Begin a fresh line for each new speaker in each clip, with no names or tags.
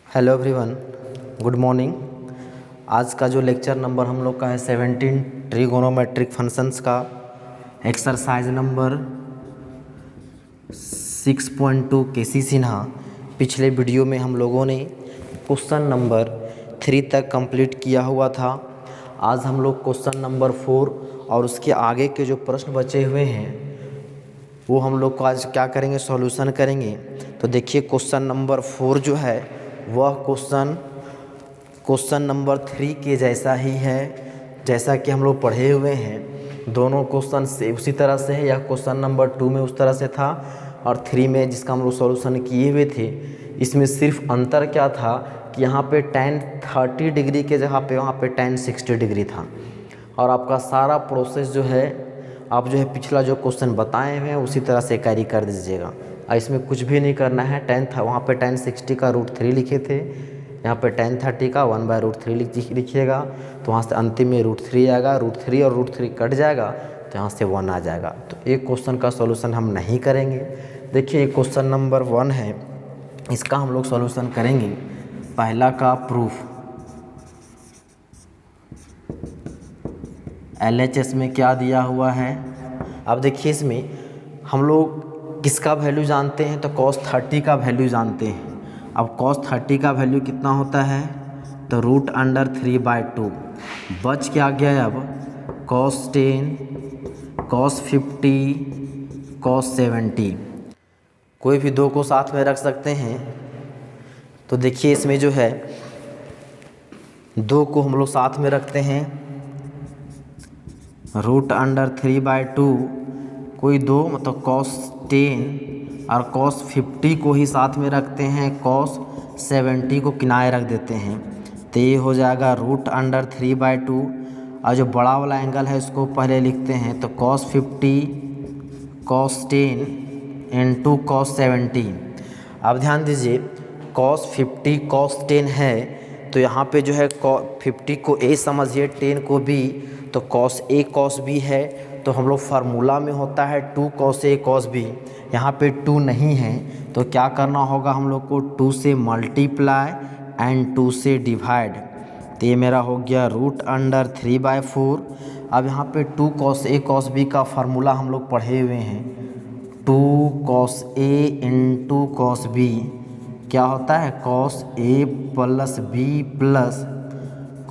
Hello everyone, good morning. आज का जो लेक्चर नंबर हम लोग का है 17 ट्रिगोनोमेट्रिक फंक्शंस का एक्सरसाइज नंबर 6.2 केसी सिन्हा। पिछले वीडियो में हम लोगों ने क्वेश्चन नंबर 3 तक कंप्लीट किया हुआ था। आज हम लोग क्वेश्चन नंबर 4 और उसके आगे के जो प्रश्न बचे हुए हैं वो हम लोग को आज क्या करेंगे, सॉल्यूशन करेंगे। तो देखिए क्वेश्चन नंबर 4 जो है वह क्वेश्चन नंबर 3 के जैसा ही है, जैसा कि हम लोग पढ़े हुए हैं। दोनों क्वेश्चन से उसी तरह से है, यह क्वेश्चन नंबर 2 में उस तरह से था और 3 में जिसका हम लोग सॉल्यूशन किए हुए थे। इसमें सिर्फ अंतर क्या था कि यहाँ पे tan 30 डिग्री के जगह पे वहाँ पे tan 60 डिग्री था। और आपका सारा प्रोसेस जो है आप जो है पिछला जो क्वेश्चन बताए हुए हैं उसी तरह से कैरी कर दीजिएगा। इसमें कुछ भी नहीं करना है। वहाँ पे tan 60 का √3 लिखे थे, यहाँ पे tan 30 का 1/√3 लिखिएगा। तो वहाँ से अंतिम में √3 आएगा, √3 और √3 कट जाएगा तो यहाँ से 1 आ जाएगा। तो एक क्वेश्चन का सॉल्यूशन हम नहीं करेंगे। देखिए क्वेश्चन नंबर 1 है, इसका हम लोग सॉल्यूशन करेंगे। पहला का प्रूफ, LHS में क्या दिया हुआ है। अब देखिए इसमें हम लोग किसका वैल्यू जानते हैं, तो cos 30 का वैल्यू जानते हैं। अब cos 30 का वैल्यू कितना होता है, तो √3/2 बच क्या गया। अब cos 10, cos 50, cos 70, कोई भी दो को साथ में रख सकते हैं। तो देखिए इसमें जो है दो को हम लोग साथ में रखते हैं, √3/2 कोई दो मतलब cos 10 और cos 50 को ही साथ में रखते हैं, cos 70 को किनारे रख देते हैं। तो ये हो जाएगा √3/2 और जो बड़ा वाला एंगल है इसको पहले लिखते हैं। तो cos 50 cos 10 इंटू cos 70। अब ध्यान दीजिए cos 50 cos 10 है तो यहाँ पे जो है 50 को A समझिए, 10 को B, तो cos A cos B है। तो हम लोग फार्मूला में होता है 2 cos A cos B, यहाँ पे 2 नहीं है तो क्या करना होगा हम लोग को 2 से मल्टीप्लाई एंड 2 से डिवाइड। तो ये मेरा हो गया √3/4। अब यहाँ पे 2 cos A cos B का फार्मूला हम लोग पढ़े हुए हैं, 2 cos A into cos B क्या होता है, cos A plus B plus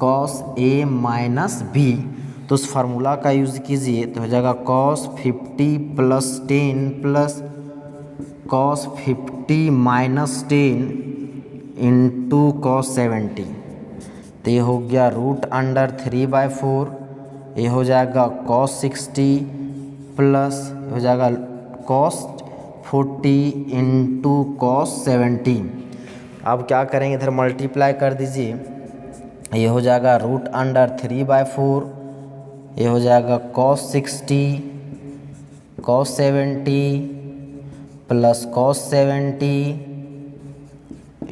cos A minus B। तो उस फार्मूला का यूज़ कीजिए तो हो जाएगा cos 50 + 10 plus cos 50 minus 10 into cos 70। तो ये हो गया √3/4। ये हो जाएगा cos 60 प्लस हो जाएगा cos 40 इंटू cos 70। अब क्या करेंगे, इधर मल्टीप्लाई कर दीजिए, ये हो जाएगा √3/4। ये हो जाएगा cos 60 cos 70 plus cos 70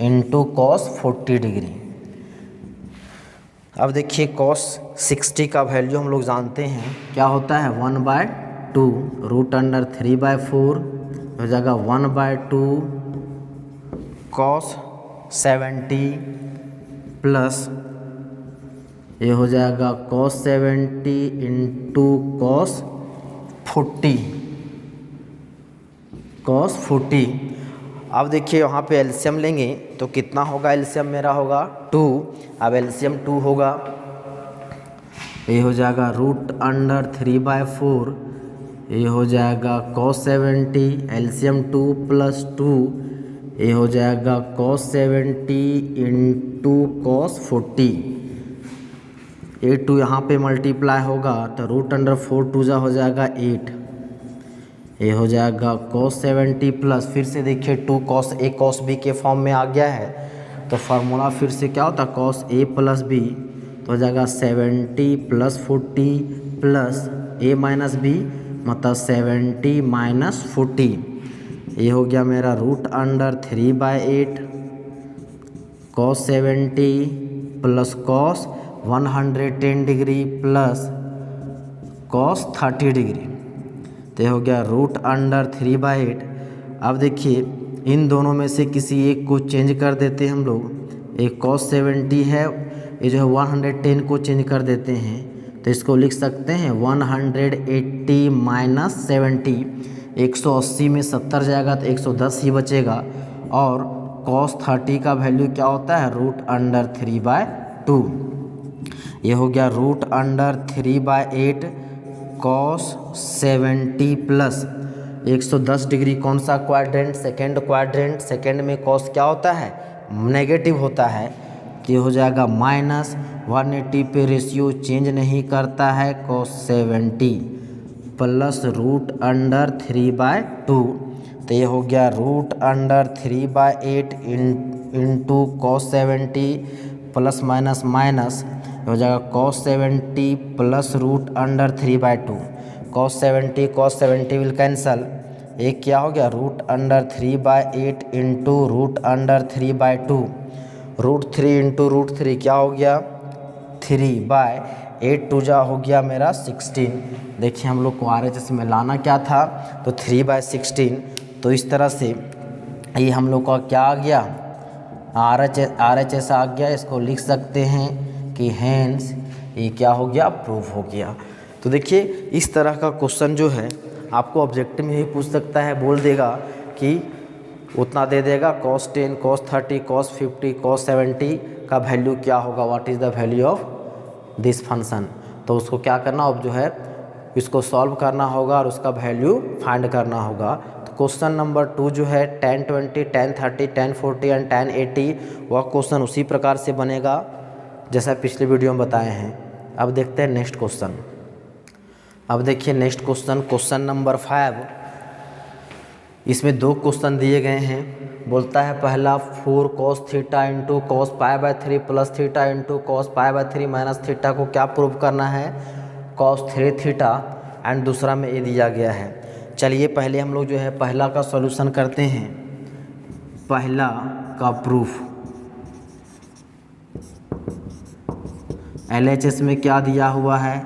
into cos 40 degree. अब देखिए cos 60 का वैल्यू हम लोग जानते हैं क्या होता है, 1/2 √3/4 हो जाएगा 1/2 cos 70 प्लस ये हो जाएगा cos 70 इंटू cos 40। अब देखिए वहाँ पे एलसीएम लेंगे तो कितना होगा, एलसीएम मेरा होगा 2। अब एलसीएम 2 होगा, ये हो जाएगा √3/4। ये हो जाएगा cos 70 एलसीएम 2 प्लस 2, ये हो जाएगा cos 70 इंटू cos 40। ये 2 यहाँ पे मल्टीप्लाई होगा तो √4 2 हो जाएगा 8। ये हो जाएगा cos 70 प्लस फिर से देखिए 2 cos A cos B के फॉर्म में आ गया है। तो फार्मूला फिर से क्या होता है, cos A प्लस B तो हो जाएगा 70 + 40 प्लस A माइनस B मतलब 70 माइनस 40। ये हो गया मेरा √3/8 cos 70 plus cos 110 degree plus cos 30 degree. तो ये हो गया √3/8। अब देखिए इन दोनों में से किसी एक को चेंज कर देते हैं हम लोग, एक cos 70 है, ये जो है 110 को चेंज कर देते हैं तो इसको लिख सकते हैं 180 माइनस 70। 180 में 70 जाएगा तो 110 ही बचेगा। और cos 30 का वैल्यू क्या होता है, √3/2। ये हो गया √3/8 cos 70 प्लस 110 डिग्री कौन सा क्वाड्रेंट, सेकेंड क्वाड्रेंट। सेकेंड में cos क्या होता है, नेगेटिव होता है। कि हो जाएगा -180 पे रेशियो चेंज नहीं करता है, cos 70 प्लस √3/2। तो ये हो गया √3/8 into cos 70 plus minus minus हो जाएगा cos 70 plus √3/2। cos 70 will cancel, एक क्या हो गया √3/8 इंटू √3/2। √3 इंटू √3 क्या हो गया 3/8 टू जा हो गया मेरा 16। देखिए हम लोग को RHS में लाना क्या था, तो 3/16। तो इस तरह से ये हम लोग का क्या आ गया, RHS आ गया। इसको लिख सकते हैं कि हैंस ये क्या हो गया, प्रूफ हो गया। तो देखिए इस तरह का क्वेश्चन जो है आपको ऑब्जेक्टिव में ही पूछ सकता है, बोल देगा कि उतना दे देगा cos 10, cos 30, cos 50, cos 70 का वैल्यू क्या होगा, what is the value of this function. तो उसको क्या करना, अब जो है इसको सॉल्व करना होगा और उसका वैल्यू फाइंड करना होगा। तो क्वेश्चन नंबर 2 जो है tan 20, tan 30, tan 40 and tan 80, वह क्वेश्चन उसी प्रकार से बनेगा जैसा पिछले वीडियो में बताए हैं। अब देखते हैं नेक्स्ट क्वेश्चन। अब देखिए नेक्स्ट क्वेश्चन, क्वेश्चन नंबर 5। इसमें 2 क्वेश्चन दिए गए हैं। बोलता है पहला 4 cos theta into cos π/3 plus theta into cos π/3 minus theta को क्या प्रूव करना है, cos 3 थीटा। एंड दूसरा में ये दिया गया है। चलिए पहले हम लोग जो है पहला का सॉल्यूशन करते हैं, पहला का प्रूफ। LHS में क्या दिया हुआ है,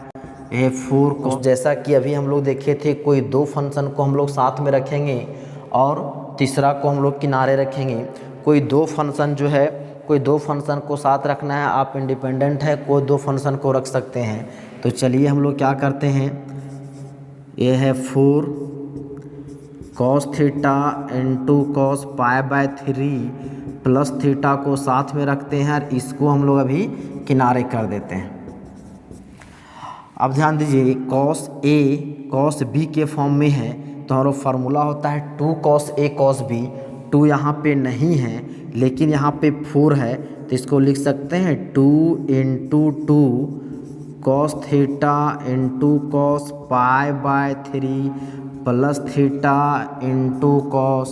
ये 4 cos, जैसा कि अभी हम लोग देखे थे, कोई 2 फंक्शन को हम लोग साथ में रखेंगे और तीसरा को हम लोग किनारे रखेंगे। कोई 2 फंक्शन जो है, कोई 2 फंक्शन को साथ रखना है, आप इंडिपेंडेंट है, कोई 2 फंक्शन को रख सकते हैं। तो चलिए हम लोग क्या करते हैं, ये है 4 cos theta into cos π/3 plus theta को साथ में रखते हैं और इसको हम लोग अभी किनारे कर देते हैं। अब ध्यान दीजिए cos A cos B के फॉर्म में है तो हमारा फार्मूला होता है 2 cos A cos B। 2 यहाँ पे नहीं है लेकिन यहाँ पे 4 है तो इसको लिख सकते हैं 2 into 2 cos theta into cos π/3 plus theta into cos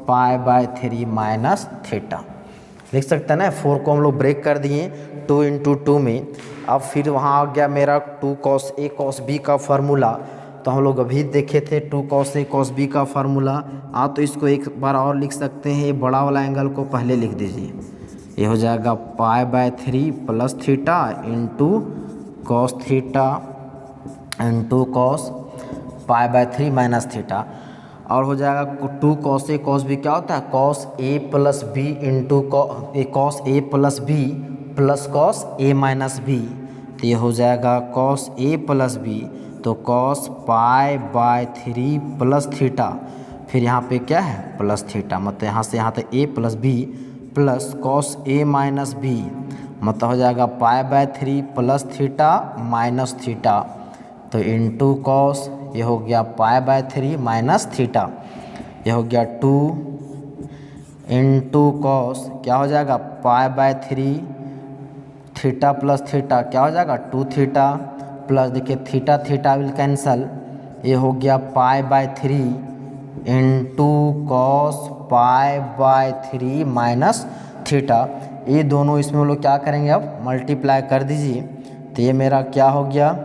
π/3 minus theta. लिख सकते हैं ना, 4 को हम लोग ब्रेक कर दिए 2 इंटू 2 में। अब फिर वहाँ आ गया मेरा 2 cos A cos B का फार्मूला। तो हम लोग अभी देखे थे 2 cos A cos B का फार्मूला। तो इसको एक बार और लिख सकते हैं, ये बड़ा वाला एंगल को पहले लिख दीजिए। ये हो जाएगा π/3 plus theta into cos theta into cos π/3 minus theta. और हो जाएगा 2 cos A cos B क्या होता है, cos A plus B into cos A plus B plus cos A minus B। तो ये हो जाएगा cos A प्लस B, तो cos π/3 प्लस थीटा, फिर यहाँ पे क्या है प्लस थीटा, मतलब यहाँ से यहाँ तक A plus B plus cos A minus B, मतलब हो जाएगा π/3 प्लस थीटा माइनस थीटा। तो इंटू cos, ये हो गया π/3 माइनस थीटा, ये हो गया 2 इंटू cos, क्या हो जाएगा π/3 थीटा प्लस थीटा, क्या हो जाएगा 2 थीटा प्लस, देखिए थीटा थीटा विल कैंसल, ये हो गया π/3 इंटू cos π/3 माइनस थीटा। ये दोनों इसमें हम लोग क्या करेंगे, अब मल्टीप्लाई कर दीजिए। तो ये मेरा क्या हो गया,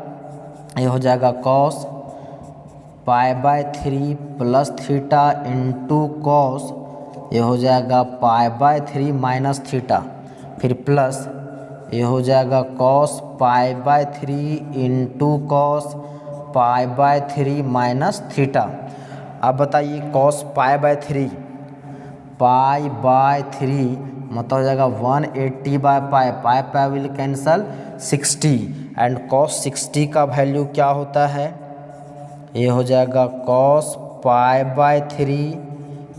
ये हो जाएगा cos π/3 plus theta into cos, ये हो जाएगा π/3 माइनस थीटा, फिर प्लस ये हो जाएगा cos π/3 into cos π/3 minus theta. अब बताइए cos π/3 पाई बाय 3 मतलब हो जाएगा 180 by pi, pi pi will cancel 60 and cos 60 का वैल्यू क्या होता है, ये हो जाएगा cos pi by 3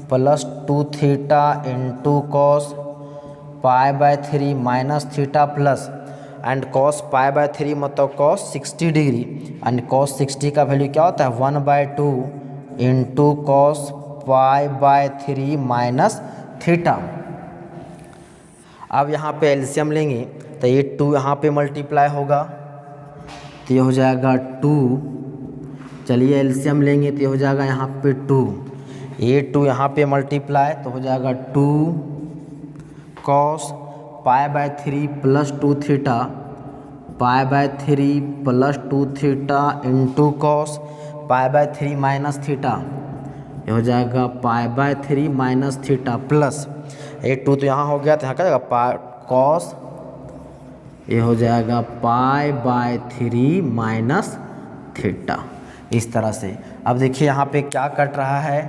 plus 2 theta into cos pi by 3 minus theta plus and cos pi by 3 मतलब कॉस 60 डिग्री एंड कॉस 60 का वैल्यू क्या होता है 1/2 into cos pi by 3 minus theta. अब यहाँ पे एलसीएम लेंगे तो ये 2 यहाँ पे मल्टीप्लाई होगा तो ये हो जाएगा 2। चलिए एलसीएम लेंगे तो ये हो जाएगा यहाँ पे 2, ये 2 यहाँ पे मल्टीप्लाई तो हो जाएगा 2 cos pi by 3 plus 2 theta pi by 3 plus 2 theta into cos pi by 3 minus theta, ये हो जाएगा पाई बाय 3 माइनस थीटा प्लस ये 2 तो यहाँ हो गया तो यहाँ क्या जाएगा कॉस, ये हो जाएगा पाई बाय 3 माइनस थीटा। इस तरह से अब देखिए यहाँ पे क्या कट रहा है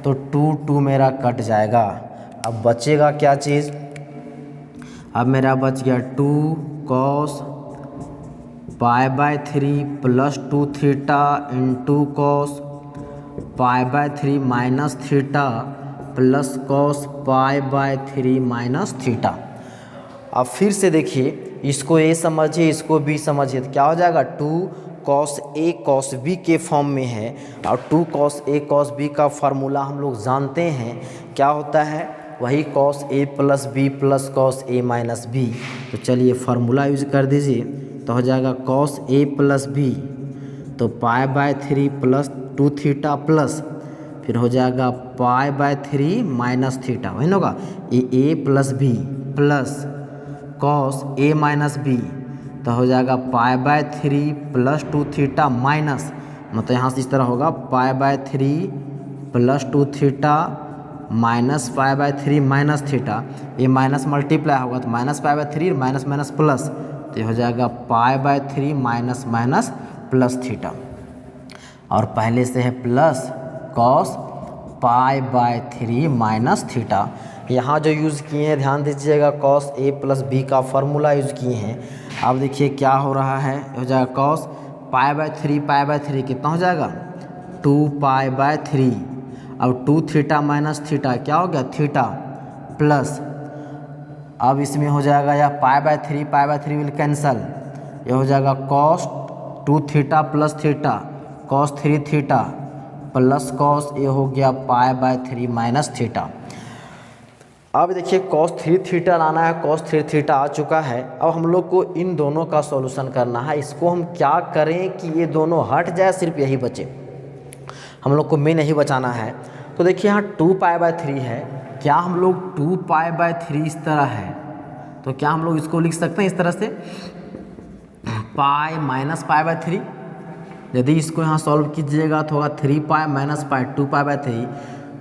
तो 2 मेरा कट जाएगा। अब बचेगा क्या चीज़, अब मेरा बच गया 2 cos pi by 3 plus 2 theta into cos pi by 3 minus theta plus cos pi by 3 minus theta. अब फिर से देखिए इसको ए समझिए इसको बी समझिए तो क्या हो जाएगा 2 कॉस ए कॉस बी के फॉर्म में है और 2 कॉस ए कॉस बी का फार्मूला हम लोग जानते हैं क्या होता है, वही cos A plus B plus cos A minus B. तो चलिए फार्मूला यूज कर दीजिए तो हो जाएगा कॉस ए प्लस बी तो पाई बाय 3 प्लस 2 थीटा प्लस फिर हो जाएगा पाई बाय 3 माइनस थीटा, वही ना होगा ये ए plus B plus cos A minus B तो हो जाएगा पाई बाय 3 प्लस 2 थीटा माइनस मतलब यहाँ से इस तरह होगा पाई by 3 plus 2 theta minus pi by 3 minus theta, ये माइनस मल्टीप्लाई होगा तो minus pi by 3 minus minus plus तो ये हो जाएगा पाई by 3 minus minus plus theta और पहले से है plus cos pi by 3 minus theta. यहाँ जो यूज़ किए हैं ध्यान दीजिएगा कॉस ए प्लस बी का फार्मूला यूज़ किए हैं। अब देखिए क्या हो रहा है, हो जाएगा कॉस पाई बाय 3 कितना हो जाएगा 2 पाई बाय 3 अब 2 थीटा माइनस थीटा क्या हो गया थीटा प्लस अब इसमें हो जाएगा या पाई बाय 3 विल कैंसल, ये हो जाएगा cos 2 theta plus theta cos 3 theta plus cos ये हो गया पाई बाय 3 माइनस थीटा। अब देखिए कॉस 3 थीटा लाना है, कॉस 3 थीटा आ चुका है। अब हम लोग को इन दोनों का सॉल्यूशन करना है। इसको हम क्या करें कि ये दोनों हट जाए, सिर्फ यही बचे, हम लोग को मेन यही बचाना है। तो देखिए यहाँ 2 पाई बाय 3 है, क्या हम लोग 2 पाई बाय 3 इस तरह है तो क्या हम लोग इसको लिख सकते हैं इस तरह से पाई माइनस पाई बाय 3। यदि इसको यहाँ सॉल्व कीजिएगा तो होगा 3 pi minus pi 2 pi by 3,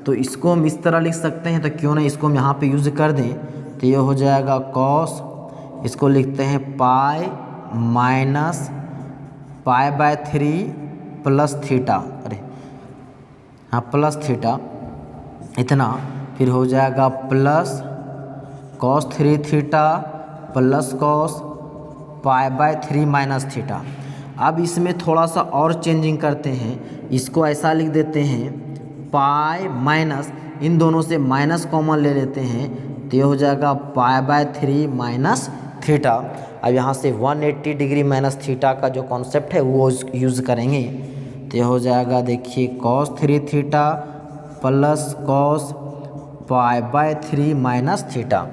तो इसको हम इस तरह लिख सकते हैं। तो क्यों नहीं इसको हम यहाँ पे यूज़ कर दें तो ये हो जाएगा कॉस, इसको लिखते हैं pi minus pi by 3 plus theta, अरे हाँ प्लस थीटा इतना, फिर हो जाएगा plus cos 3 theta plus cos pi by 3 minus theta. अब इसमें थोड़ा सा और चेंजिंग करते हैं, इसको ऐसा लिख देते हैं पाई माइनस, इन दोनों से माइनस कॉमन ले लेते हैं तो ये हो जाएगा पाई बाय 3 माइनस थीटा। अब यहाँ से 180 डिग्री माइनस थीटा का जो कॉन्सेप्ट है वो यूज़ करेंगे तो ये हो जाएगा देखिए cos 3 theta plus cos pi by 3 minus theta.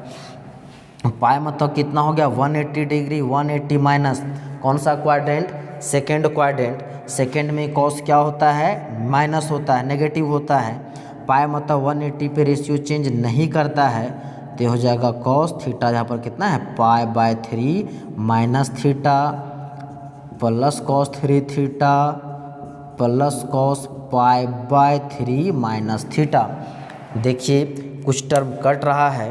Pi मतलब कितना हो गया 180 डिग्री, 180 माइनस कौन सा क्वाड्रेंट, सेकेंड क्वाड्रेंट। सेकेंड में कॉस क्या होता है माइनस होता है, नेगेटिव होता है। पाई मतलब 180 पे रेशियो चेंज नहीं करता है तो ये हो जाएगा कॉस थीटा, जहाँ पर कितना है पाई by 3 minus theta plus cos 3 theta plus cos pi by 3 minus theta. देखिए कुछ टर्म कट रहा है,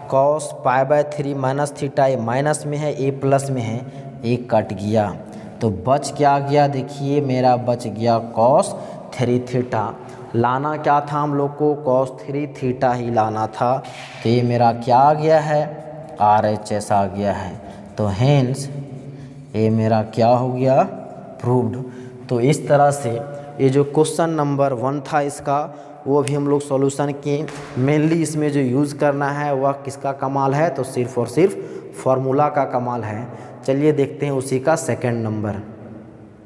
cos pi by 3 minus theta ये माइनस में है, ए प्लस में है, एक कट गया तो बच क्या गया, देखिए मेरा बच गया कॉस 3 थीटा। लाना क्या था हम लोग को, cos 3 थीटा ही लाना था। तो ये मेरा क्या आ गया है, RHS आ गया है। तो हेंस ये मेरा क्या हो गया, प्रूव्ड। तो इस तरह से ये जो क्वेश्चन नंबर 1 था इसका, वो भी हम लोग सॉल्यूशन किए। मेनली इसमें जो यूज़ करना है वह किसका कमाल है, तो सिर्फ और सिर्फ फार्मूला का कमाल है। चलिए देखते हैं उसी का सेकंड नंबर।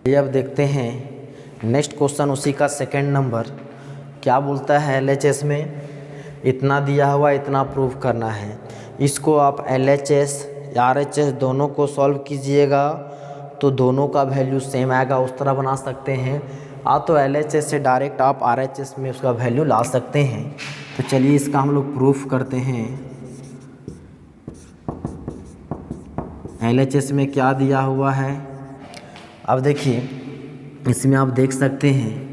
ये अब देखते हैं नेक्स्ट क्वेश्चन, उसी का सेकंड नंबर क्या बोलता है। LHS में इतना दिया हुआ, इतना प्रूव करना है। इसको आप LHS RHS दोनों को सॉल्व कीजिएगा तो दोनों का वैल्यू सेम आएगा, उस तरह बना सकते हैं। तो LHS से डायरेक्ट आप RHS में उसका वैल्यू ला सकते हैं। तो चलिए इसका हम लोग प्रूफ करते हैं। LHS में क्या दिया हुआ है, अब देखिए इसमें आप देख सकते हैं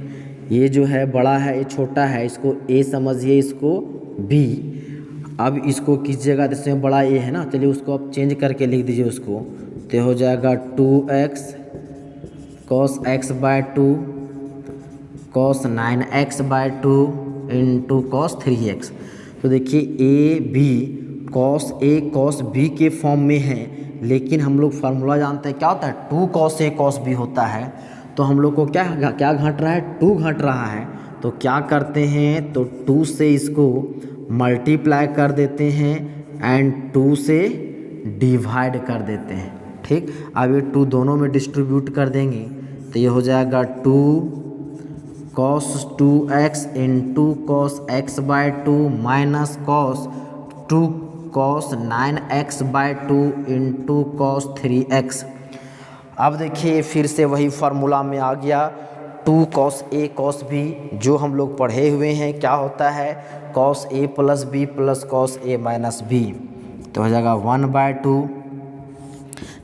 ये जो है बड़ा है, ये छोटा है, इसको A समझिए, इसको B। अब इसको कीजिएगा, इसमें बड़ा A है ना, चलिए उसको आप चेंज करके लिख दीजिए उसको। तो हो जाएगा 2x cos x by 2 cos 9x by 2 into cos 3x। तो देखिए A B cos A cos B के फॉर्म में है, लेकिन हम लोग फार्मूला जानते हैं क्या होता है, 2 cos A cos B होता है। तो हम लोग को क्या घट रहा है, 2 घट रहा है। तो क्या करते हैं, तो 2 से इसको मल्टीप्लाई कर देते हैं एंड 2 से डिवाइड कर देते हैं। ठीक, अब ये 2 दोनों में डिस्ट्रीब्यूट कर देंगे तो ये हो जाएगा 2 cos 2x into cos x by 2 minus cos 2 cos 9x by 2 into cos 3x। अब देखिए फिर से वही फार्मूला में आ गया, 2 cos A cos B जो हम लोग पढ़े हुए हैं, क्या होता है cos A plus B plus cos A minus B। तो हो जाएगा 1/2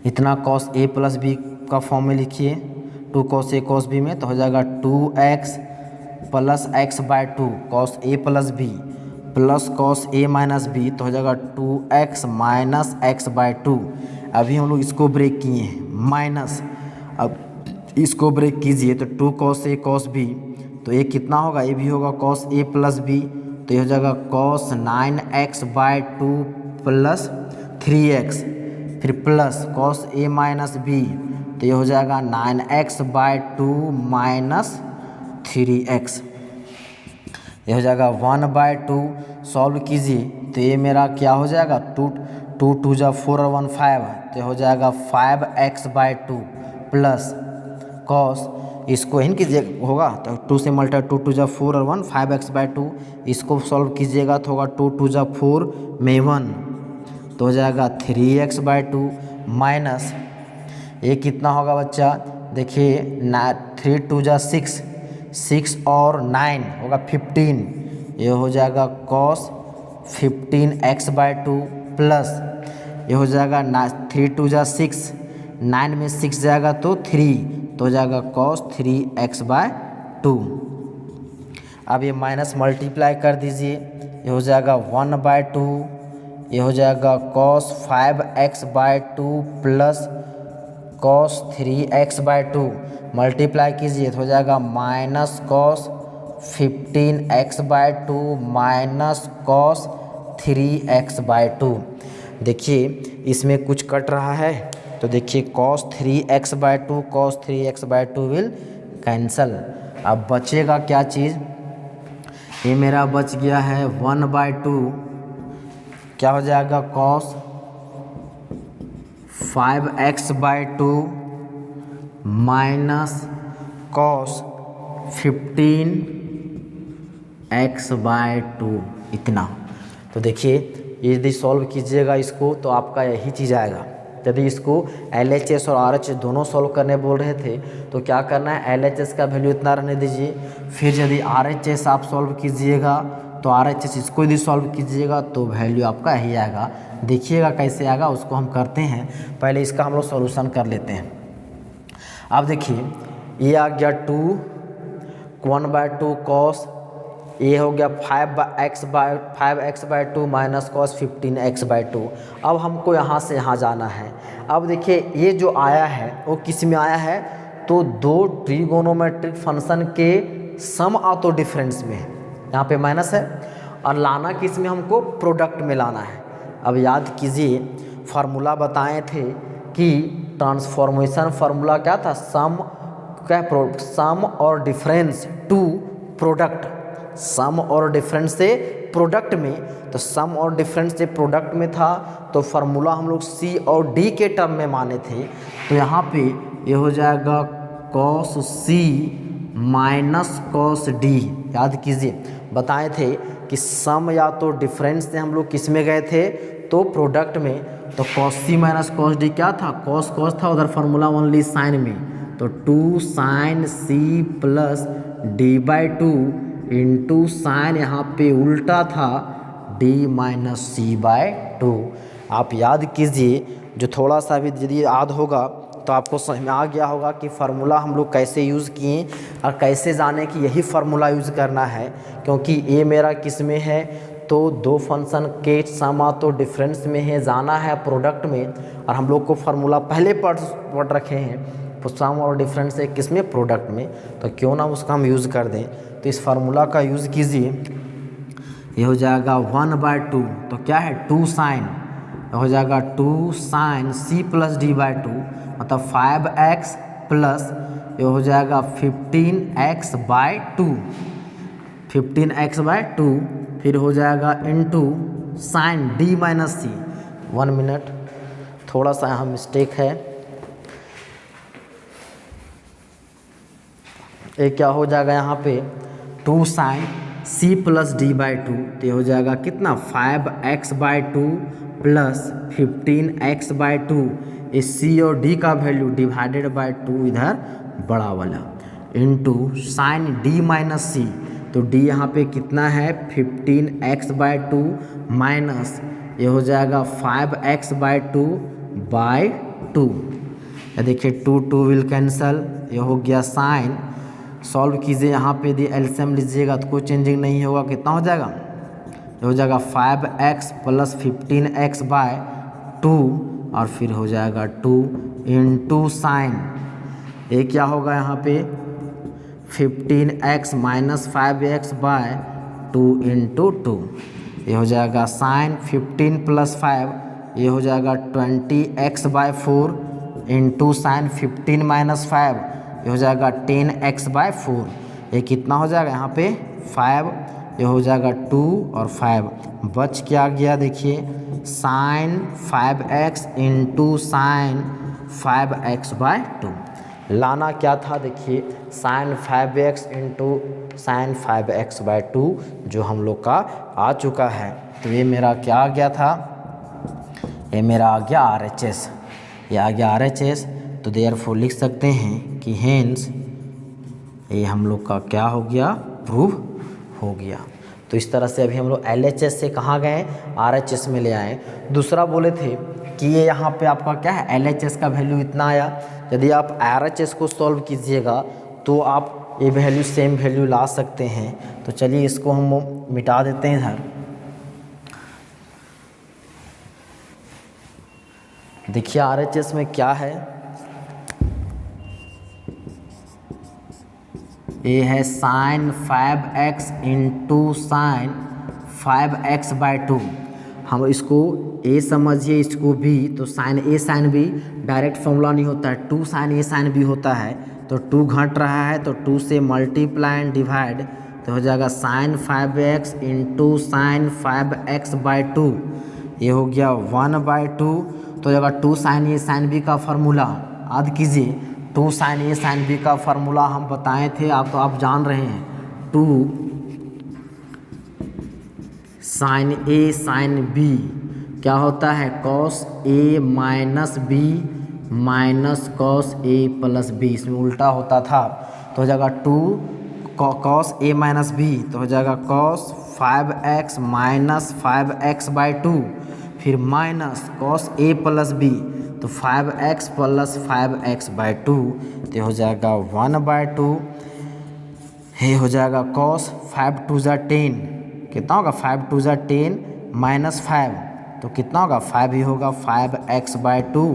इतना cos A प्लस B का फॉर्म में लिखिए 2 cos A cos B में। तो हो जाएगा 2x plus x by 2 cos A plus B plus cos A minus B। तो हो जाएगा 2x माइनस x बाय 2। अभी हम लोग इसको ब्रेक किए हैं माइनस, अब इसको ब्रेक कीजिए तो 2 cos A cos B। तो ये कितना होगा, ये भी होगा cos A प्लस B। तो ये हो जाएगा cos 9x by 2 plus 3x, फिर plus cos A minus B। तो ये हो जाएगा 9x बाय 2 माइनस 3x। ये हो जाएगा 1/2। सॉल्व कीजिए तो ये मेरा क्या हो जाएगा, 2 2 जा 4 और 1 5। तो हो जाएगा 5x बाय 2 प्लस cos, इसको इन कीजिए होगा तो 2 से मल्टीप्लाई 2 2 जा 4 और 1 5x बाय 2। इसको सॉल्व कीजिएगा तो होगा 2 2 जा 4 में 1। तो हो जाएगा 3x बाय 2 माइनस ये कितना होगा बच्चा, देखिए 3 2 जा 6, 6 और 9 होगा 15। ये हो जाएगा cos 15x बाय 2 प्लस ये हो जाएगा 3 2 जा 6, 9 में 6 जाएगा तो 3, तो हो जाएगा cos 3x बाय 2। अब ये माइनस मल्टीप्लाई कर दीजिए, ये हो जाएगा 1/2। ये हो जाएगा cos 5x by 2 plus cos 3x by 2 multiply कीजिए तो हो जाएगा minus cos 15x by 2 minus cos 3x by 2। देखिए इसमें कुछ कट रहा है तो देखिए cos 3x by 2 cos 3x by 2 will cancel. अब बचेगा क्या चीज़, ये मेरा बच गया है 1/2। क्या हो जाएगा cos 5x by 2 minus cos 15x by 2 इतना। तो देखिए यदि सॉल्व कीजिएगा इसको तो आपका यही चीज़ आएगा। यदि इसको LHS और RHS दोनों सॉल्व करने बोल रहे थे तो क्या करना है, LHS का वैल्यू इतना रहने दीजिए, फिर यदि RHS आप सॉल्व कीजिएगा तो RHS इसको यदि सॉल्व कीजिएगा तो वैल्यू आपका यही आएगा। देखिएगा कैसे आएगा, उसको हम करते हैं। पहले इसका हम लोग सॉल्यूशन कर लेते हैं। अब देखिए ये आ गया 2 1/2 cos, ये हो गया 5x by 2 minus cos 15x by 2। अब हमको यहाँ से यहाँ जाना है। अब देखिए ये जो आया है वो किस में आया है, तो दो ट्रिगोनोमेट्रिक फंक्शन के सम आ तो डिफरेंस में है, यहाँ पे माइनस है, और लाना किस में हमको प्रोडक्ट में लाना है। अब याद कीजिए फार्मूला बताए थे कि ट्रांसफॉर्मेशन फार्मूला क्या था, सम और डिफरेंस टू प्रोडक्ट, सम और डिफरेंस से प्रोडक्ट में, तो सम और डिफरेंस से प्रोडक्ट में था तो फार्मूला हम लोग सी और डी के टर्म में माने थे। तो यहाँ पे ये हो जाएगा कॉस सी माइनस कॉस डी। याद कीजिए बताए थे कि सम या तो डिफरेंस से हम लोग किस में गए थे, तो प्रोडक्ट में। तो कॉस सी माइनस कॉस डी क्या था, कॉस कॉस था, उधर फार्मूला ओनली साइन में, तो 2 sine C plus D by 2 into sine यहाँ पे उल्टा था डी माइनस सी बाई 2। आप याद कीजिए, जो थोड़ा सा भी यदि याद होगा तो आपको समझ में आ गया होगा कि फार्मूला हम लोग कैसे यूज़ किए और कैसे जाने कि यही फार्मूला यूज़ करना है, क्योंकि ये मेरा किस में है, तो दो फंक्शन के सम तो डिफरेंस में है, जाना है प्रोडक्ट में, और हम लोग को फार्मूला पहले पढ़ रखे हैं सम और डिफरेंस है किस में, प्रोडक्ट में, तो क्यों ना उसका हम यूज़ कर दें। तो इस फार्मूला का यूज़ कीजिए, ये हो जाएगा 1/2, तो क्या है 2 साइन, हो जाएगा 2 sine C plus D by 2, मतलब 5x प्लस ये हो जाएगा 15x बाई 2, 15x बाई 2, फिर हो जाएगा इंटू साइन डी माइनस सी। 1 मिनट, थोड़ा सा यहाँ मिस्टेक है, ये क्या हो जाएगा यहाँ पे 2 sine C plus D by 2, तो ये हो जाएगा कितना 5x by 2 plus 15x by 2, इस सी और डी का वैल्यू डिवाइडेड बाई 2 इधर बड़ा वाला, इंटू साइन डी माइनस सी, तो डी यहाँ पे कितना है 15x बाई 2 माइनस ये हो जाएगा 5x बाई 2 बाई 2। ये देखिए 2 विल कैंसल, ये हो गया साइन। सॉल्व कीजिए, यहाँ पे यदि एलसीएम लीजिएगा तो कोई चेंजिंग नहीं होगा, कितना हो जाएगा, ये हो जाएगा 5x प्लस 15x बाय 2, और फिर हो जाएगा 2 इंटू साइन, ये क्या होगा यहाँ पे 15x minus 5x by 2 into 2, ये हो जाएगा साइन 15 प्लस 5, ये हो जाएगा 20x bye 4 into sine 15 minus 5, ये हो जाएगा 10x बाय 4, ये कितना हो जाएगा यहाँ पे 5, ये हो जाएगा 2 और 5, बच क्या गया देखिए sign 5x into sine 5x by 2। लाना क्या था देखिए sign 5x into sine 5x by 2, जो हम लोग का आ चुका है। तो ये मेरा क्या आ गया था, ये मेरा आ गया RHS, ये आ गया RHS। तो देयरफॉर लिख सकते हैं कि हेंस ये हम लोग का क्या हो गया, प्रूव हो गया। तो इस तरह से अभी हम लोग LHS से कहाँ गए, RHS में ले आए। दूसरा बोले थे कि ये यहाँ पे आपका क्या है LHS का वैल्यू इतना आया, यदि आप RHS को सॉल्व कीजिएगा तो आप ये वैल्यू सेम वैल्यू ला सकते हैं। तो चलिए इसको हम मिटा देते हैं इधर। देखिए RHS में क्या है, ये है sign 5x into sine 5x by 2। हम इसको ए समझिए, इसको भी, तो साइन ए साइन बी डायरेक्ट फॉर्मूला नहीं होता है, 2 साइन ए साइन बी होता है। तो 2 घट रहा है तो 2 से मल्टीप्लाई एंड डिवाइड, तो हो जाएगा sign 5x into sine 5x by 2, ये हो गया 1/2। तो हो जाएगा 2 साइन ए साइन बी का फार्मूला याद कीजिए, 2 साइन ए साइन बी का फार्मूला हम बताए थे, आप तो आप जान रहे हैं। 2 साइन ए साइन बी क्या होता है, cos A minus B minus cos A plus B, इसमें उल्टा होता था। तो हो जाएगा 2 कॉस ए माइनस बी, तो हो जाएगा cos 5x minus 5x by 2, फिर minus cos A plus B, तो 5x प्लस 5x बाई 2, तो हो जाएगा 1/2। ये हो जाएगा कॉस 5 2 जा 10, कितना होगा 5 2 जा 10 माइनस 5, तो कितना होगा 5 ही होगा 5x बाई 2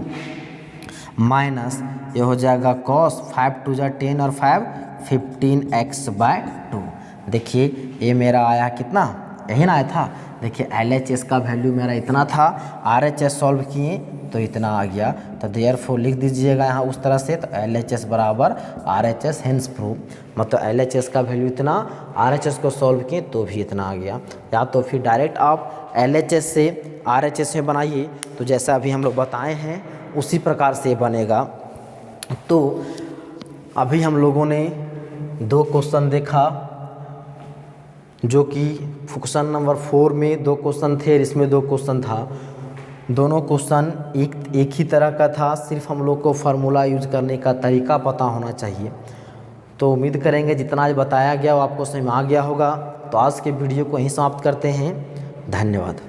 माइनस ये हो जाएगा कॉस 5 2 जा 10 और 5 15x/2। देखिए ये मेरा आया कितना, यही ना आया था। देखिए LHS का वैल्यू मेरा इतना था, RHS सॉल्व किए तो इतना आ गया। तो देयरफॉर लिख दीजिएगा यहाँ उस तरह से, तो LHS बराबर RHS हेंस प्रूव, मतलब LHS का वैल्यू इतना, RHS को सॉल्व किए तो भी इतना आ गया। या तो फिर डायरेक्ट आप LHS से RHS में बनाइए, तो जैसा अभी हम लोग बताए हैं उसी प्रकार से बनेगा। तो अभी हम लोगों ने 2 क्वेश्चन देखा, जो कि क्वेश्चन नंबर 4 में 2 क्वेश्चन थे, इसमें 2 क्वेश्चन था। दोनों क्वेश्चन एक ही तरह का था, सिर्फ हम लोग को फार्मूला यूज करने का तरीका पता होना चाहिए। तो उम्मीद करेंगे जितना आज बताया गया वो आपको समझ में आ गया होगा। तो आज के वीडियो को यहीं समाप्त करते हैं। धन्यवाद।